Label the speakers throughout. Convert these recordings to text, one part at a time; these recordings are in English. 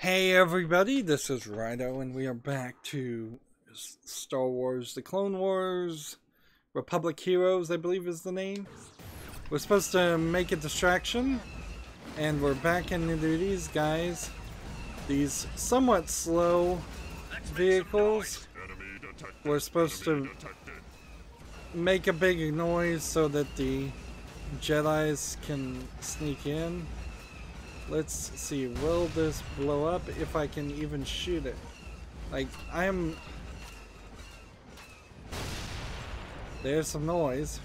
Speaker 1: Hey everybody, this is Rydo, and we are back to Star Wars, the Clone Wars, Republic Heroes, I believe is the name. We're supposed to make a distraction, and we're back into these guys. These somewhat slow vehicles. We're supposed to make a big noise so that the Jedis can sneak in. Let's see, will this blow up if I can even shoot it? Like, there's some noise.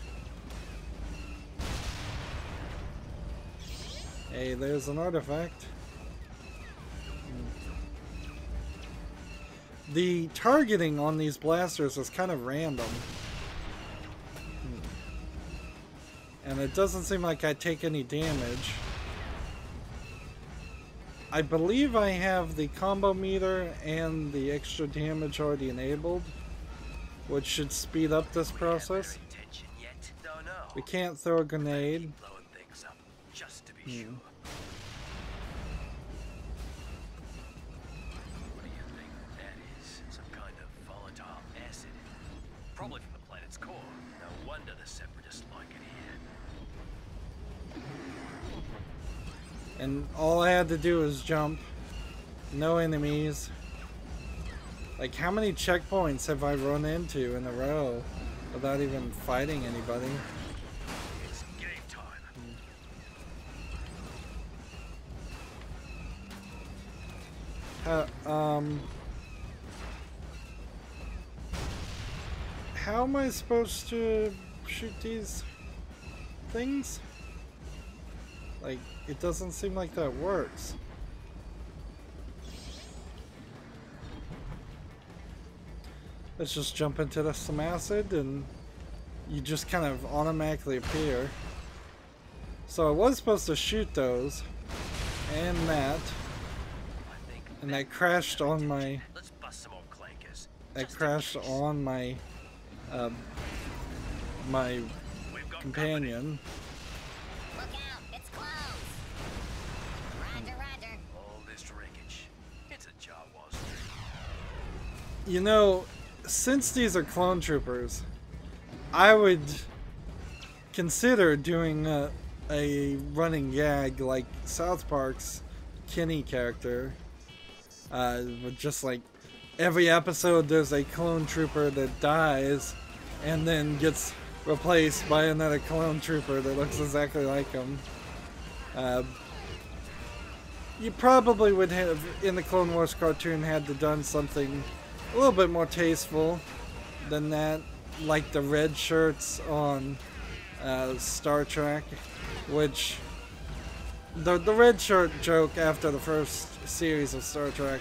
Speaker 1: Hey, there's an artifact. The targeting on these blasters is kind of random. And it doesn't seem like I take any damage. I believe I have the combo meter and the extra damage already enabled, which should speed up this process. We can't throw a grenade.
Speaker 2: Probably from the planet's core. No wonder the Separatists like it here.
Speaker 1: And all I had to do was jump. No enemies. Like, how many checkpoints have I run into in a row without even fighting anybody?
Speaker 2: It's game time.
Speaker 1: How am I supposed to shoot these things? Like, it doesn't seem like that works. Let's just jump into some acid and you just kind of automatically appear. So I was supposed to shoot those and that. And that crashed on my... That crashed on my... my companion. You know, since these are clone troopers, I would consider doing a running gag like South Park's Kenny character. With just like every episode there's a clone trooper that dies and then gets replaced by another clone trooper that looks exactly like him. You probably would have, in the Clone Wars cartoon, had to done something a little bit more tasteful than that, like the red shirts on Star Trek, which the red shirt joke after the first series of Star Trek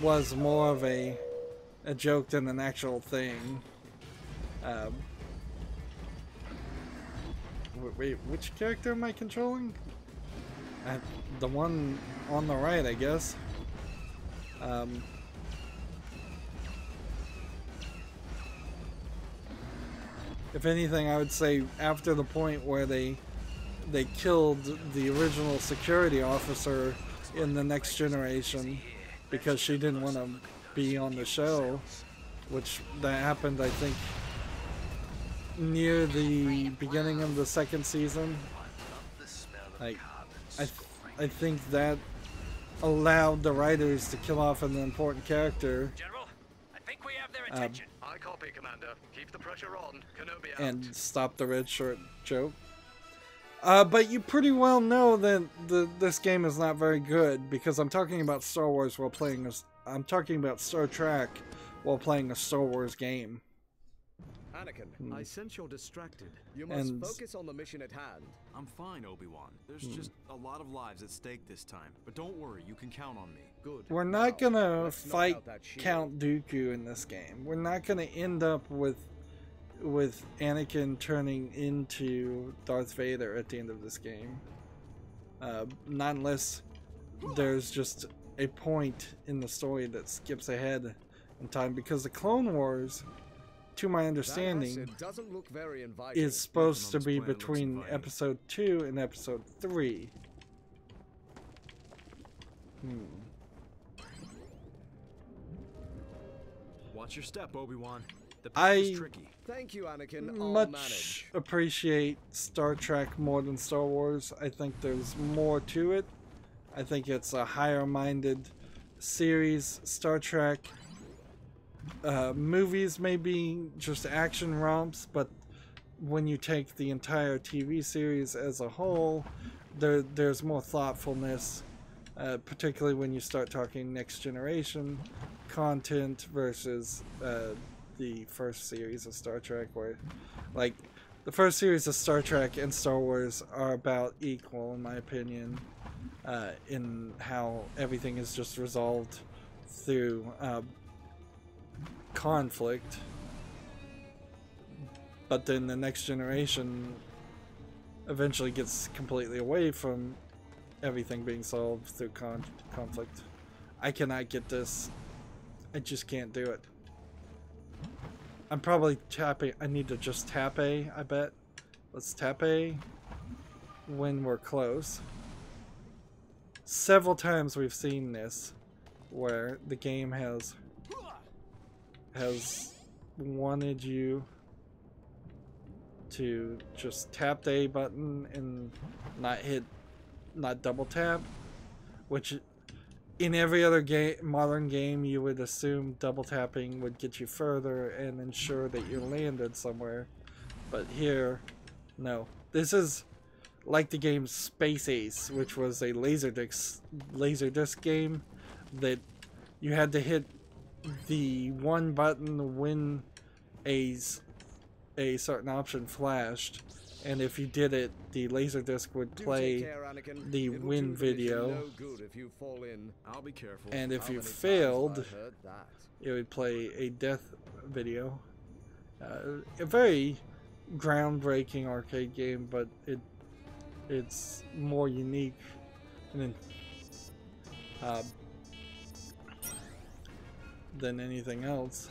Speaker 1: was more of a joke than an actual thing. Wait, which character am I controlling? The one on the right, I guess. If anything, I would say after the point where they killed the original security officer in the Next Generation because she didn't want to be on the show, which that happened, I think, near the beginning of the second season. I think that allowed the writers to kill off an important character.
Speaker 2: General, I think we have their attention. I copy, Commander. Keep the pressure on. Kenobi out.
Speaker 1: And stop the red shirt joke. But you pretty well know that this game is not very good because I'm talking about Star Wars while playing I'm talking about Star Trek while playing a Star Wars game.
Speaker 3: Anakin, I sense you're distracted. You
Speaker 1: And-
Speaker 3: must focus on the mission at hand.
Speaker 4: I'm fine, Obi-Wan. There's just a lot of lives at stake this time. But don't worry, you can count on me.
Speaker 3: Good.
Speaker 1: We're not gonna
Speaker 3: let's knock
Speaker 1: fight
Speaker 3: out that shield.
Speaker 1: Count Dooku in this game. We're not gonna end up with Anakin turning into Darth Vader at the end of this game. Not unless there's just a point in the story that skips ahead in time, because the Clone Wars, to my understanding,
Speaker 3: That acid doesn't look very inviting.
Speaker 1: is supposed to be
Speaker 4: Nothing on this planet looks
Speaker 1: between
Speaker 4: inviting.
Speaker 1: episode 2 and episode 3.
Speaker 4: Watch your step, Obi-Wan. The path is tricky.
Speaker 3: Thank you, Anakin. I'll
Speaker 1: Much
Speaker 3: manage.
Speaker 1: appreciate Star Trek more than Star Wars. I think there's more to it. I think it's a higher-minded series. Star Trek movies may be just action romps, but when you take the entire TV series as a whole, there's more thoughtfulness, particularly when you start talking next generation content versus the first series of Star Trek, where like the first series of Star Trek and Star Wars are about equal in my opinion, in how everything is just resolved through conflict. But then the next generation eventually gets completely away from everything being solved through conflict. I cannot get this. I just can't do it. I'm probably tapping. I need to just tap A, I bet. Let's tap A when we're close. Several times we've seen this where the game has wanted you to just tap the A button and not double tap, which in every other modern game you would assume double tapping would get you further and ensure that you landed somewhere, but here, no. This is like the game Space Ace, which was a laserdisc game that you had to hit the one button when a certain option flashed, and if you did it, the laserdisc would play the win video, and if you failed, it would play a death video. A very groundbreaking arcade game, but it's more unique than anything else.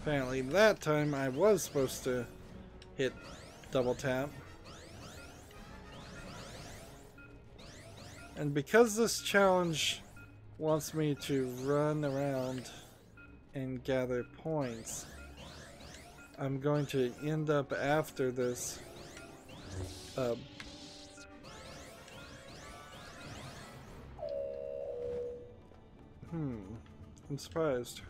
Speaker 1: Apparently that time I was supposed to hit double tap. And because this challenge wants me to run around and gather points, I'm going to end up after this I'm surprised.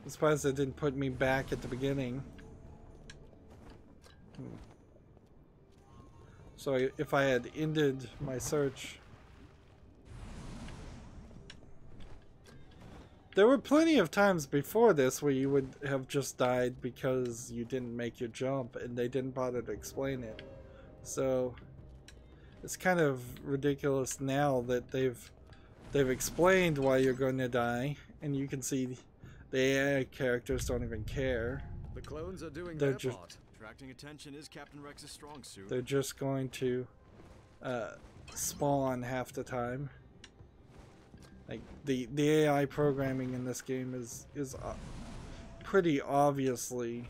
Speaker 1: I'm surprised it didn't put me back at the beginning. So if I had ended my search... There were plenty of times before this where you would have just died because you didn't make your jump and they didn't bother to explain it. So it's kind of ridiculous now that they've explained why you're going to die, and you can see the AI characters don't even care.
Speaker 3: The clones are doing
Speaker 1: They're
Speaker 3: their
Speaker 1: just
Speaker 3: part.
Speaker 4: Attracting attention is Captain Rex's strong suit.
Speaker 1: They're just going to spawn half the time. Like the AI programming in this game is pretty obviously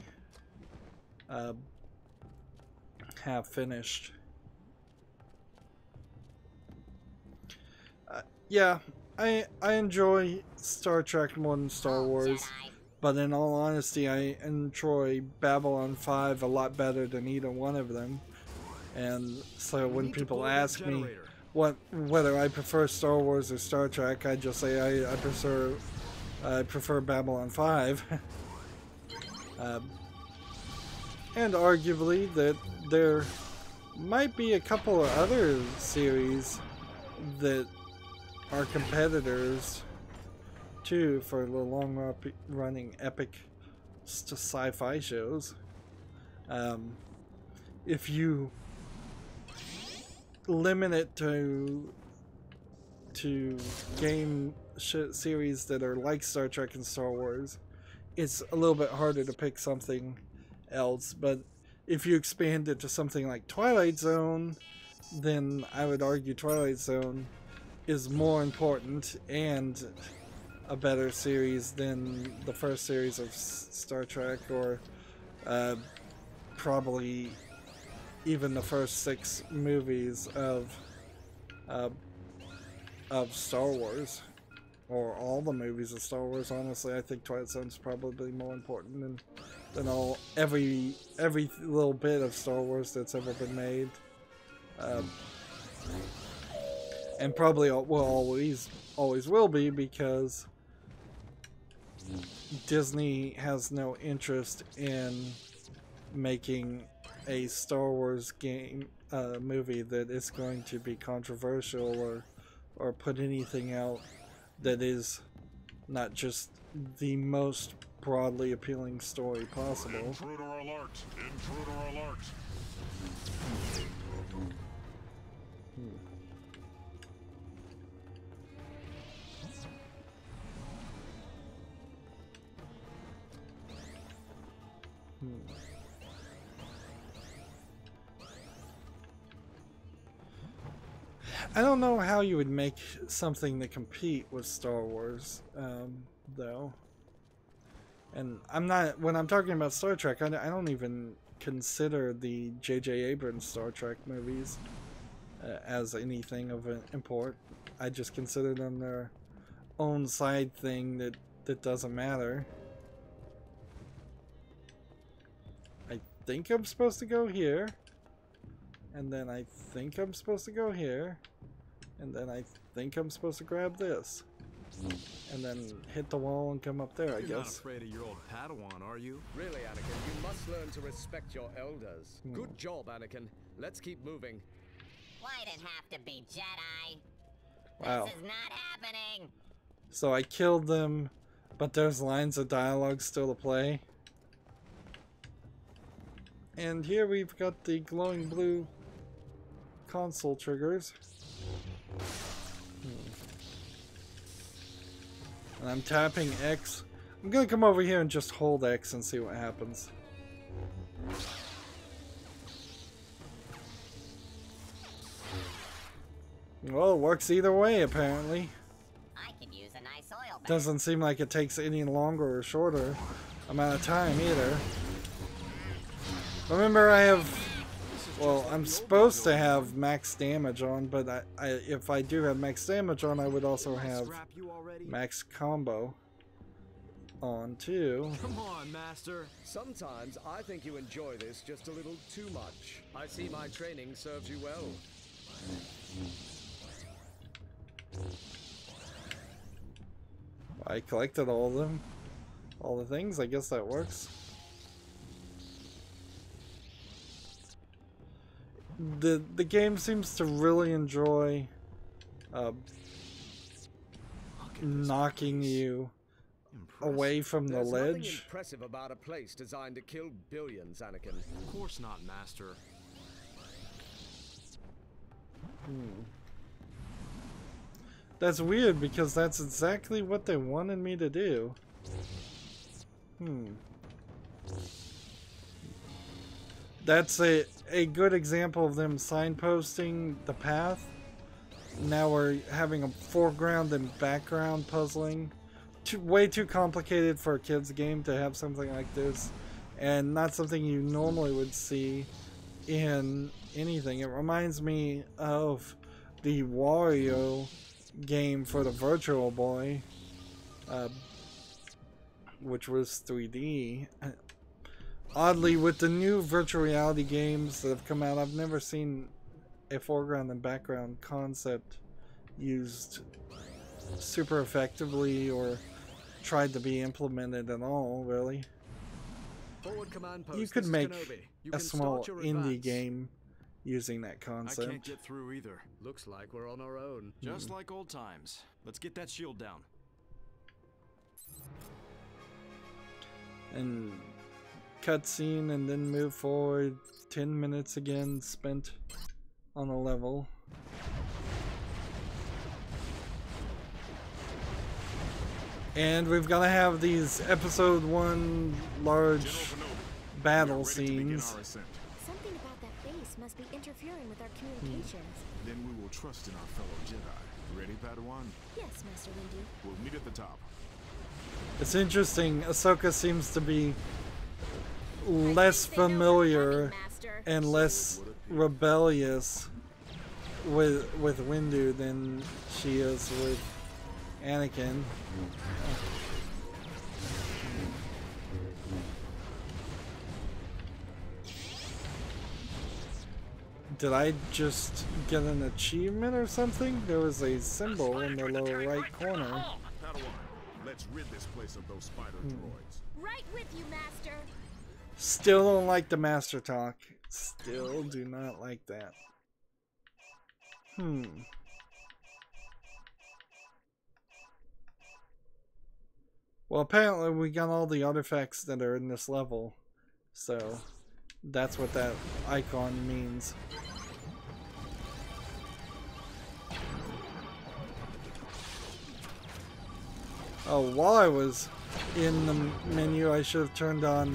Speaker 1: half finished. Yeah, I enjoy Star Trek more than Star Wars, but in all honesty, I enjoy Babylon 5 a lot better than either one of them. And so when people ask me whether I prefer Star Wars or Star Trek, I just say I prefer Babylon 5. And arguably that there might be a couple of other series that are competitors too for the long-running epic sci-fi shows. If you limit it to game series that are like Star Trek and Star Wars, it's a little bit harder to pick something else. But if you expand it to something like Twilight Zone, then I would argue Twilight Zone is more important and a better series than the first series of Star Trek, or probably even the first 6 movies of Star Wars, or all the movies of Star Wars. Honestly, I think Twilight Zone's probably more important than every little bit of Star Wars that's ever been made, and probably will always will be, because Disney has no interest in making a Star Wars game movie that is going to be controversial or put anything out that is not just the most broadly appealing story possible.
Speaker 5: Intruder alert! Intruder alert!
Speaker 1: I don't know how you would make something to compete with Star Wars, though. And when I'm talking about Star Trek, I don't even consider the J.J. Abrams Star Trek movies as anything of an import. I just consider them their own side thing that doesn't matter. I think I'm supposed to go here, and then I think I'm supposed to go here, and then I think I'm supposed to grab this, and then hit the wall and come up there, I guess.
Speaker 4: You're not afraid of your old Padawan, are you?
Speaker 3: Really, Anakin, you must learn to respect your elders. Good job, Anakin. Let's keep moving.
Speaker 6: Why'd it have to be Jedi?
Speaker 1: Wow.
Speaker 6: This is not happening.
Speaker 1: So I killed them, but there's lines of dialogue still to play. And here we've got the glowing blue console triggers. And I'm tapping X. I'm gonna come over here and just hold X and see what happens. Well, it works either way, apparently.
Speaker 6: I could use a nice oil bath.
Speaker 1: Doesn't seem like it takes any longer or shorter amount of time either. Remember, I have... Well, I'm supposed to have max damage on, but if I do have max damage on, I would also have max combo on too.
Speaker 4: Come on, Master.
Speaker 3: Sometimes I think you enjoy this just a little too much. I see my training serves you well.
Speaker 1: I collected all of them. All the things, I guess that works. The game seems to really enjoy knocking you away from the
Speaker 3: There's
Speaker 1: ledge.
Speaker 3: nothing impressive about a place designed to kill billions, Anakin.
Speaker 4: Of course not, Master.
Speaker 1: That's weird, because that's exactly what they wanted me to do. That's a good example of them signposting the path. Now we're having a foreground and background puzzling. Way too complicated for a kid's game to have something like this, and not something you normally would see in anything. It reminds me of the Wario game for the Virtual Boy, which was 3D. Oddly, with the new virtual reality games that have come out, I've never seen a foreground and background concept used super effectively or tried to be implemented at all, really.
Speaker 3: Forward command post.
Speaker 1: You could
Speaker 3: This is
Speaker 1: make
Speaker 3: Kenobi. You
Speaker 1: a
Speaker 3: can
Speaker 1: small
Speaker 3: start your
Speaker 1: indie
Speaker 3: advance.
Speaker 1: game using that
Speaker 4: I
Speaker 1: concept.
Speaker 4: can't get through either.
Speaker 3: Looks like we're on our own.
Speaker 4: Just like old times. Let's get that shield down.
Speaker 1: And cutscene, and then move forward. 10 minutes again spent on a level. And we've got to have these episode 1 large battle scenes.
Speaker 7: Something about that base must be interfering with our communications.
Speaker 5: Then we will trust in our fellow Jedi. Ready, Padawan?
Speaker 7: Yes, Master Windu.
Speaker 5: We'll meet at the top.
Speaker 1: It's interesting, Ahsoka seems to be less familiar and less rebellious with Windu than she is with Anakin. Did I just get an achievement or something? There was a symbol in the lower right corner.
Speaker 5: Padawan, let's rid this place of those spider droids.
Speaker 7: Right with you, Master.
Speaker 1: Still don't like the master talk. Still do not like that. Well, apparently we got all the artifacts that are in this level. So, that's what that icon means. Oh, while I was in the menu, I should have turned on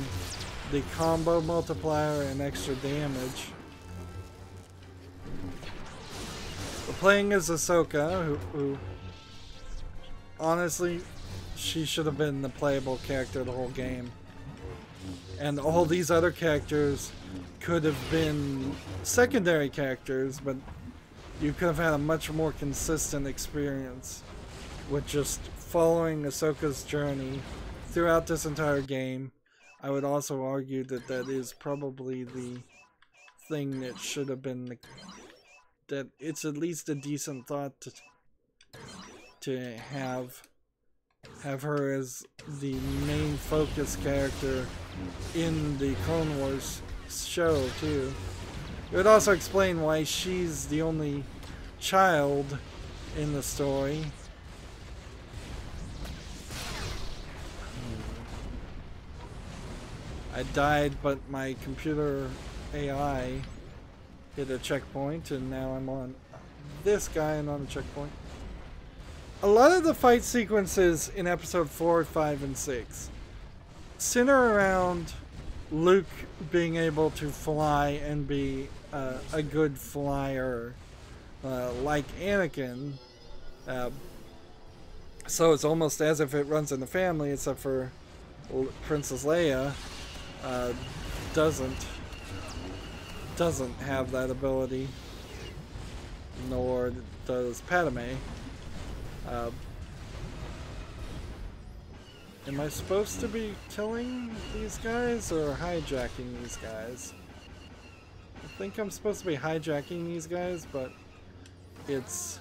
Speaker 1: the combo multiplier and extra damage. We're playing as Ahsoka, who honestly, she should have been the playable character the whole game. And all these other characters could have been secondary characters, but you could have had a much more consistent experience with just following Ahsoka's journey throughout this entire game. I would also argue that that is probably the thing that should have been that it's at least a decent thought to have her as the main focus character in the Clone Wars show too. It would also explain why she's the only child in the story. I died, but my computer AI hit a checkpoint, and now I'm on this guy and on a checkpoint. A lot of the fight sequences in episode 4, 5, and 6 center around Luke being able to fly and be a good flyer, like Anakin. So it's almost as if it runs in the family, except for Princess Leia doesn't have that ability, nor does Padme. Am I supposed to be killing these guys or hijacking these guys? I think I'm supposed to be hijacking these guys, but it's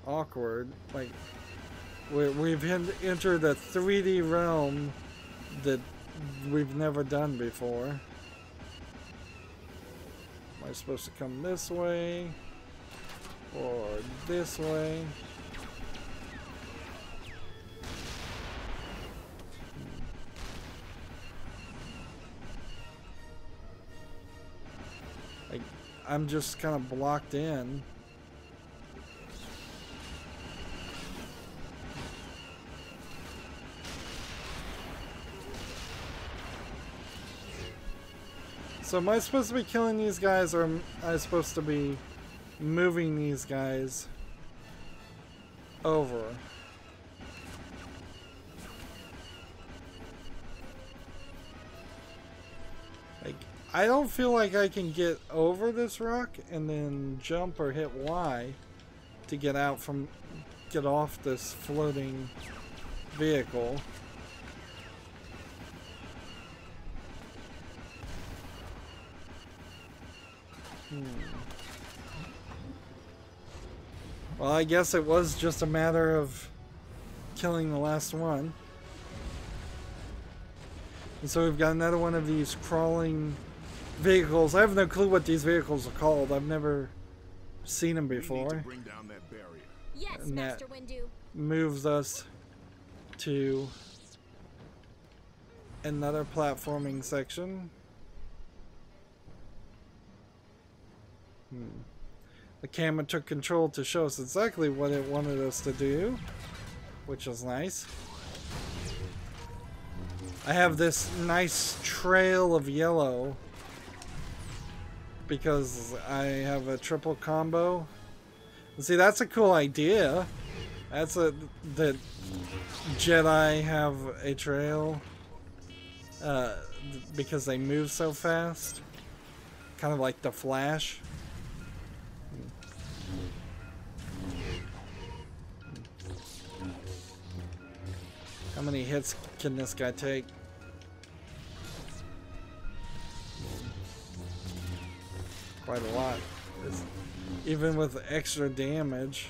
Speaker 1: awkward. Like, we've entered a 3D realm that we've never done before. Am I supposed to come this way or this way? I'm just kind of blocked in. So am I supposed to be killing these guys, or am I supposed to be moving these guys over? Like, I don't feel like I can get over this rock and then jump or hit Y to get off this floating vehicle. Well, I guess it was just a matter of killing the last one. And so we've got another one of these crawling vehicles. I have no clue what these vehicles are called. I've never seen them before.
Speaker 5: Bring down that barrier.
Speaker 7: Yes,
Speaker 1: And
Speaker 7: Master Windu.
Speaker 1: moves us to another platforming section. The camera took control to show us exactly what it wanted us to do, which is nice. I have this nice trail of yellow because I have a triple combo. And see, that's a cool idea. That Jedi have a trail because they move so fast. kind of like the Flash. How many hits can this guy take? Quite a lot. Even with extra damage.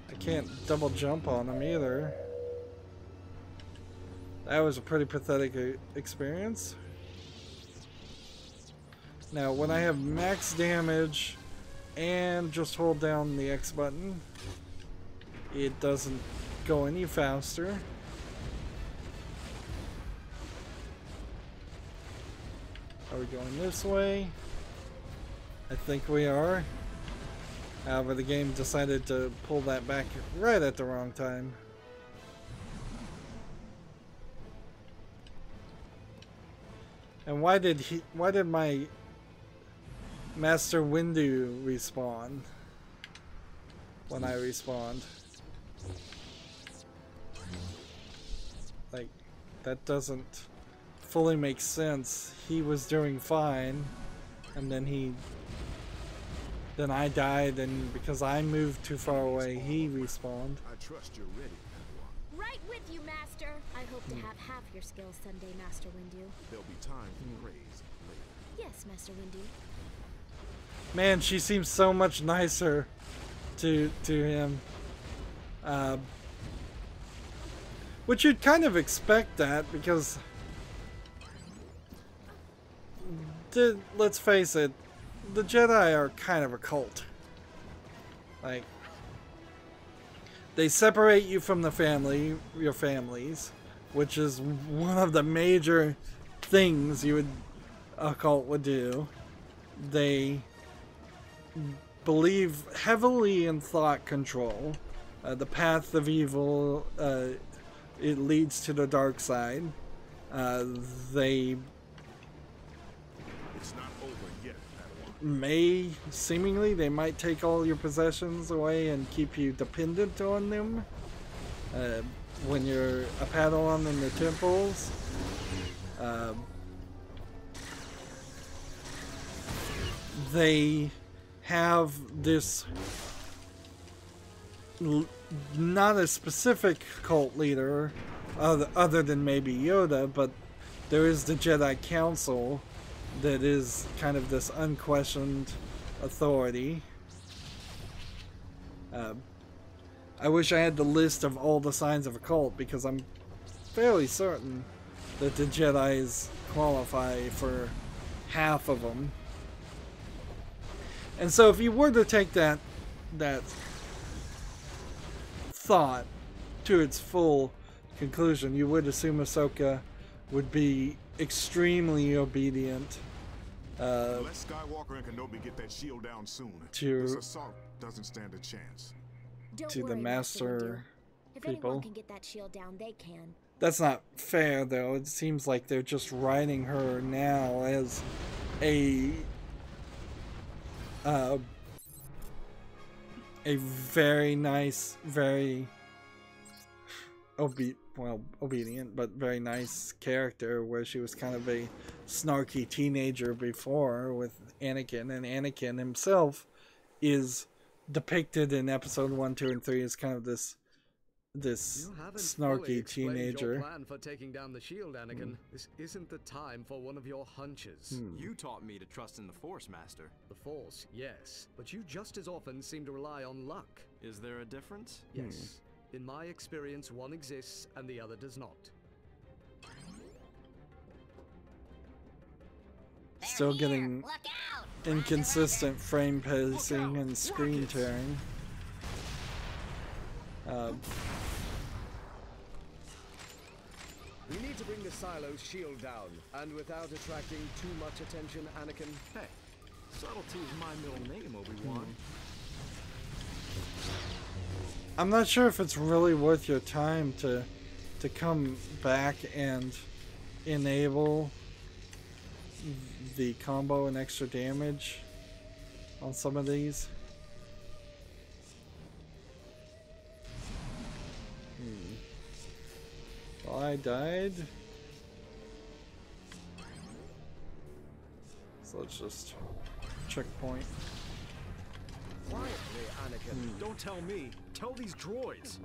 Speaker 1: I can't double jump on him either. That was a pretty pathetic experience. Now, when I have max damage and just hold down the X button, it doesn't go any faster. Are we going this way? I think we are. However, the game decided to pull that back right at the wrong time. And why did my Master Windu respawn when I respawned? Like, that doesn't fully make sense. He was doing fine, and then I died, and because I moved too far away, he respawned.
Speaker 5: I trust you're ready, Padawan.
Speaker 7: Right with you, Master. I hope to have half your skills someday, Master Windu.
Speaker 5: There'll be time for praise later.
Speaker 7: Yes, Master Windu.
Speaker 1: Man, she seems so much nicer to him. Which you'd kind of expect that, because let's face it, the Jedi are kind of a cult. Like, they separate you from the family, your families, which is one of the major things a cult would do. They believe heavily in thought control. The path of evil, it leads to the dark side. They
Speaker 5: It's not over yet, Padawan.
Speaker 1: they might take all your possessions away and keep you dependent on them. When you're a Padawan in the temples. They have this not a specific cult leader other than maybe Yoda, but there is the Jedi Council that is kind of this unquestioned authority. I wish I had the list of all the signs of a cult, because I'm fairly certain that the Jedis qualify for half of them. And so if you were to take that thought to its full conclusion, you would assume Ahsoka would be extremely obedient.
Speaker 5: Unless Skywalker and Kenobi get that shield down soon, this assault doesn't stand a chance.
Speaker 7: Don't
Speaker 1: To the
Speaker 7: worry,
Speaker 1: Master
Speaker 7: Windu. If
Speaker 1: people.
Speaker 7: anyone can get that shield down, they can.
Speaker 1: That's not fair, though. It seems like they're just writing her now as a very nice, very obedient, but very nice character, where she was kind of a snarky teenager before with Anakin, and Anakin himself is depicted in episode 1, 2, and 3 as kind of this snarky teenager.
Speaker 3: Your plan for taking down the shield, Anakin. This isn't the time for one of your hunches.
Speaker 4: You taught me to trust in the Force, Master.
Speaker 3: The Force, yes, but you just as often seem to rely on luck.
Speaker 4: Is there a difference?
Speaker 3: Yes. In my experience, one exists and the other does not.
Speaker 1: Still getting inconsistent frame pacing and screen tearing.
Speaker 3: We need to bring the Silo's shield down, and without attracting too much attention, Anakin.
Speaker 4: Hey, subtlety is my middle name, Obi-Wan.
Speaker 1: I'm not sure if it's really worth your time to come back and enable the combo and extra damage on some of these. Well, I died. So let's just checkpoint.
Speaker 3: Quietly, Anakin.
Speaker 4: Don't tell me. Tell these droids.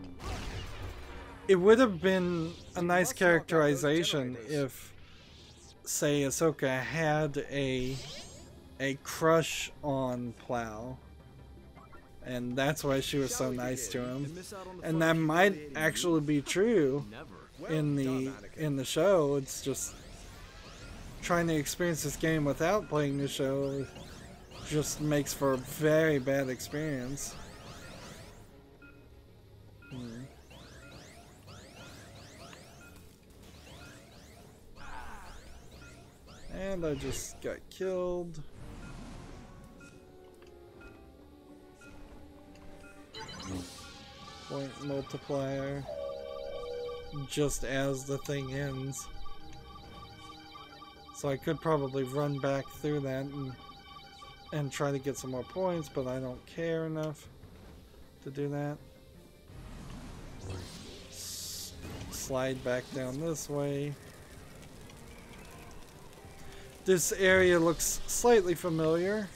Speaker 1: It would have been a nice characterization if, say, Ahsoka had a crush on Plow, and that's why she was so nice to him. And that might actually be true in the show. It's just trying to experience this game without playing the show just makes for a very bad experience. And I just got killed. Point multiplier. Just as the thing ends. So I could probably run back through that and try to get some more points, but I don't care enough to do that. Slide back down this way. This area looks slightly familiar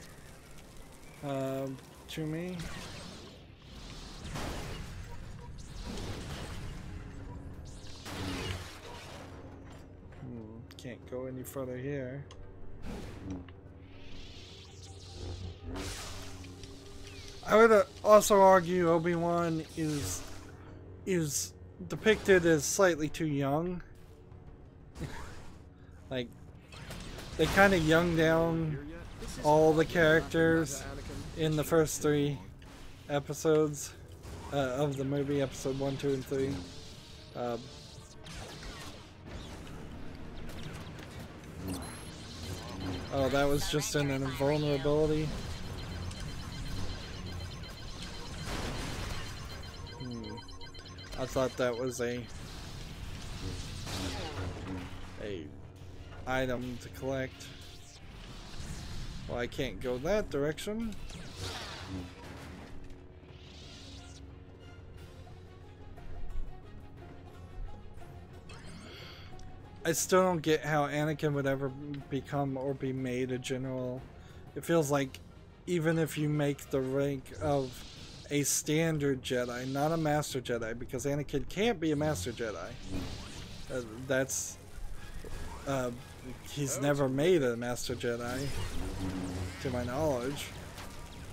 Speaker 1: to me. Can't go any further here. I would also argue Obi-Wan is depicted as slightly too young. Like, they kind of young down all the characters in the first 3 episodes of the movie, episode 1, 2, and 3. Oh, that was just an invulnerability. I thought that was a item to collect. Well, I can't go that direction. I still don't get how Anakin would ever become or be made a general. It feels like even if you make the rank of a standard Jedi, not a Master Jedi, because Anakin can't be a Master Jedi. He's never made a Master Jedi, to my knowledge,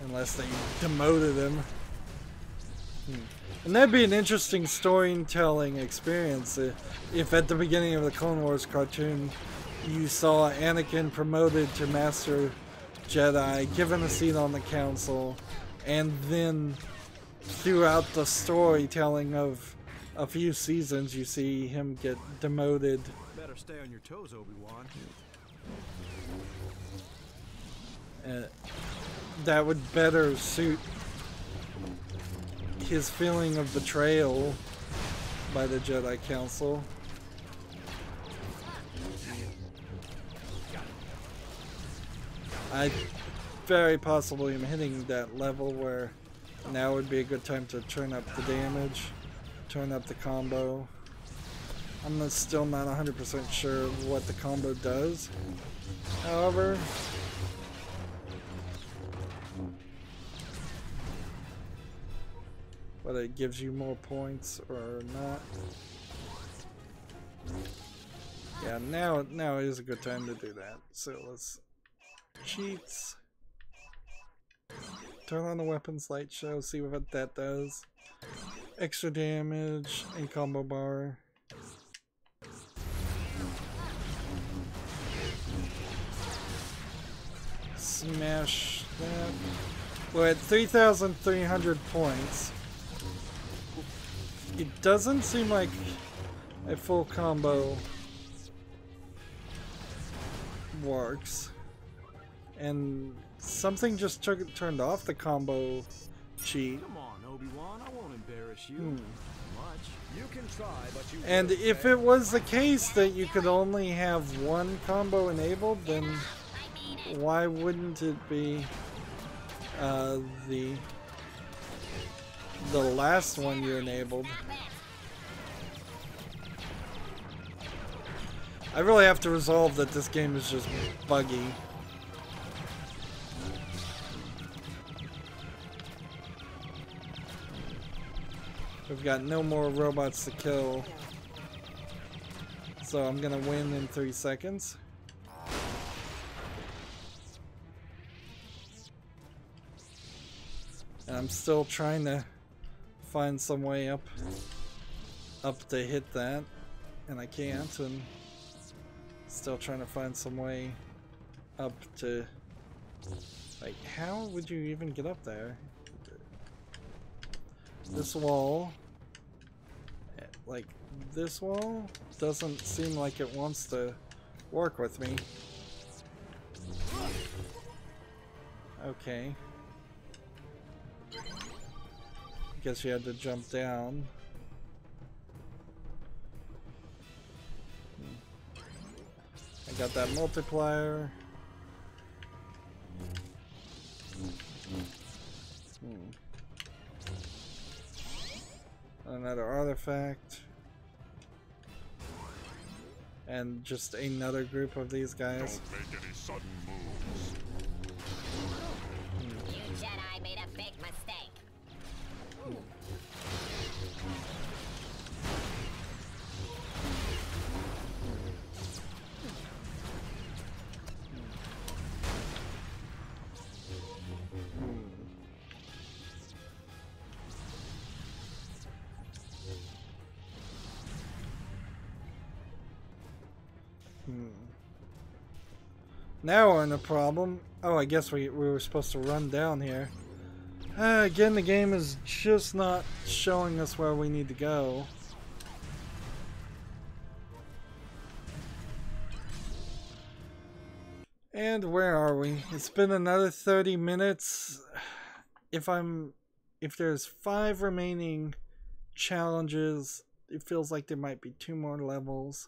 Speaker 1: unless they demoted him. And that'd be an interesting storytelling experience if at the beginning of the Clone Wars cartoon you saw Anakin promoted to Master Jedi, given a seat on the council, and then throughout the storytelling of a few seasons you see him get demoted.
Speaker 4: Better stay on your toes, Obi-Wan.
Speaker 1: That would better suit his feeling of betrayal by the Jedi Council. I very possibly am hitting that level where now would be a good time to turn up the damage, turn up the combo. I'm still not 100% sure what the combo does, however. Whether it gives you more points or not. Yeah, now is a good time to do that. So let's cheats. Turn on the weapons light show, see what that does. Extra damage and combo bar. Smash that. We're at 3,300 points. It doesn't seem like a full combo works. And something just turned off the combo cheat.
Speaker 4: Come on, Obi-Wan, I won't embarrass you much.
Speaker 3: You can try, but you
Speaker 1: And if it was the case that you could only have one combo enabled, then why wouldn't it be the last one you enabled? I really have to resolve that this game is just buggy. We've got no more robots to kill. So I'm gonna win in 3 seconds. And I'm still trying to find some way up to hit that. And I can't, and still trying to find some way up to, like, how would you even get up there? This wall, like this wall, doesn't seem like it wants to work with me. Okay. Guess you had to jump down. I got that multiplier. Another artifact. And just another group of these guys.
Speaker 5: Don't make any sudden moves.
Speaker 6: You Jedi made a big mistake.
Speaker 1: Now we're in a problem. Oh, I guess we were supposed to run down here. Again, the game is just not showing us where we need to go. And where are we? It's been another 30 minutes. If there's 5 remaining challenges, it feels like there might be 2 more levels.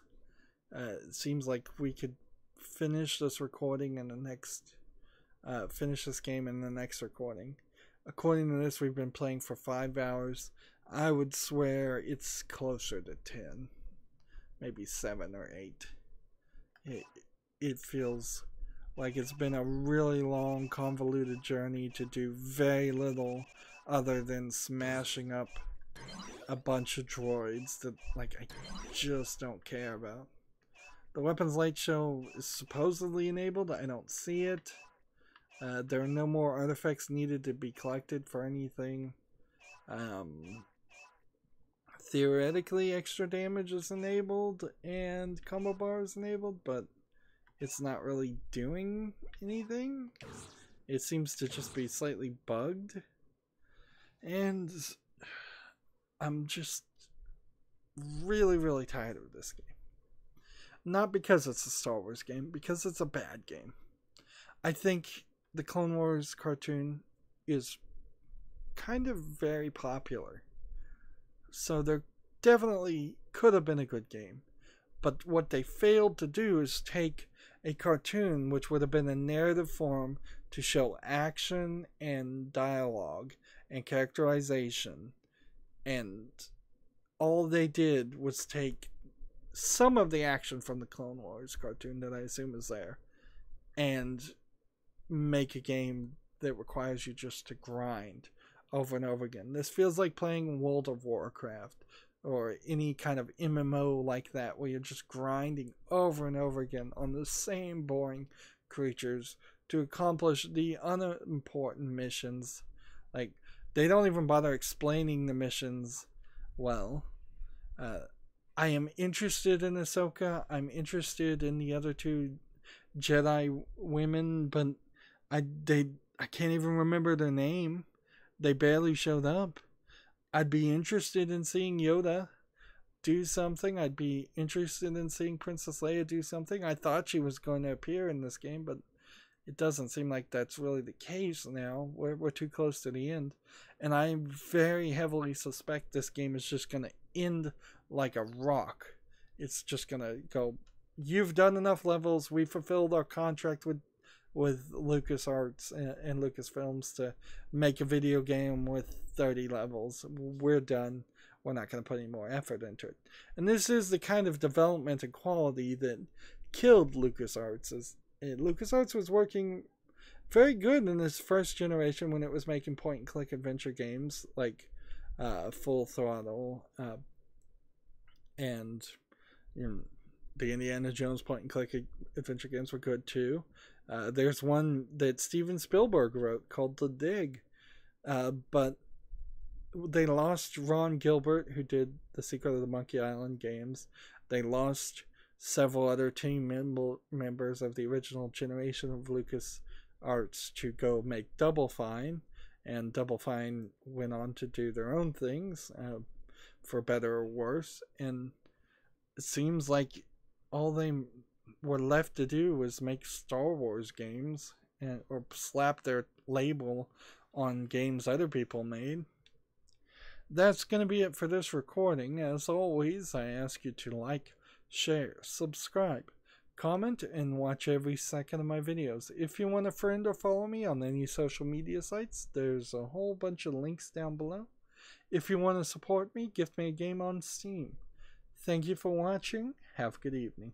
Speaker 1: It seems like we could finish this recording in the next, finish this game in the next recording. According to this, we've been playing for 5 hours. I would swear it's closer to 10, maybe 7 or 8. It feels like it's been a really long, convoluted journey to do very little other than smashing up a bunch of droids that, like, I just don't care about. The weapons light show is supposedly enabled. I don't see it. There are no more artifacts needed to be collected for anything. Theoretically, extra damage is enabled and combo bar is enabled, but it's not really doing anything. It seems to just be slightly bugged. And I'm just really, really tired of this game. Not because it's a Star Wars game, because it's a bad game. I think the Clone Wars cartoon is kind of very popular. So there definitely could have been a good game. But what they failed to do is take a cartoon which would have been a narrative form to show action and dialogue and characterization. And all they did was take some of the action from the Clone Wars cartoon that I assume is there and make a game that requires you just to grind over and over again. This feels like playing World of Warcraft or any kind of MMO like that, where you're just grinding over and over again on the same boring creatures to accomplish the unimportant missions. Like, they don't even bother explaining the missions well. I am interested in Ahsoka. I'm interested in the other 2 Jedi women, but I can't even remember their name. They barely showed up. I'd be interested in seeing Yoda do something. I'd be interested in seeing Princess Leia do something. I thought she was going to appear in this game, but it doesn't seem like that's really the case now. We're too close to the end. And I very heavily suspect this game is just going to end like a rock. It's just going to go, you've done enough levels. We fulfilled our contract with LucasArts and Lucasfilms to make a video game with 30 levels. We're done. we're not going to put any more effort into it. And this is the kind of development and quality that killed LucasArts. LucasArts was working very good in this first generation when it was making point-and-click adventure games like Full Throttle and the Indiana Jones point-and-click adventure games were good too. There's one that Steven Spielberg wrote called The Dig, but they lost Ron Gilbert, who did the Secret of the Monkey Island games. They lost several other team members of the original generation of LucasArts to go make Double Fine, and Double Fine went on to do their own things, for better or worse, and it seems like all they were left to do was make Star Wars games, or slap their label on games other people made. That's going to be it for this recording. As always, I ask you to like, share, subscribe, comment, and watch every second of my videos. If you want a friend or follow me on any social media sites, there's a whole bunch of links down below. If you want to support me, gift me a game on Steam. Thank you for watching. Have a good evening.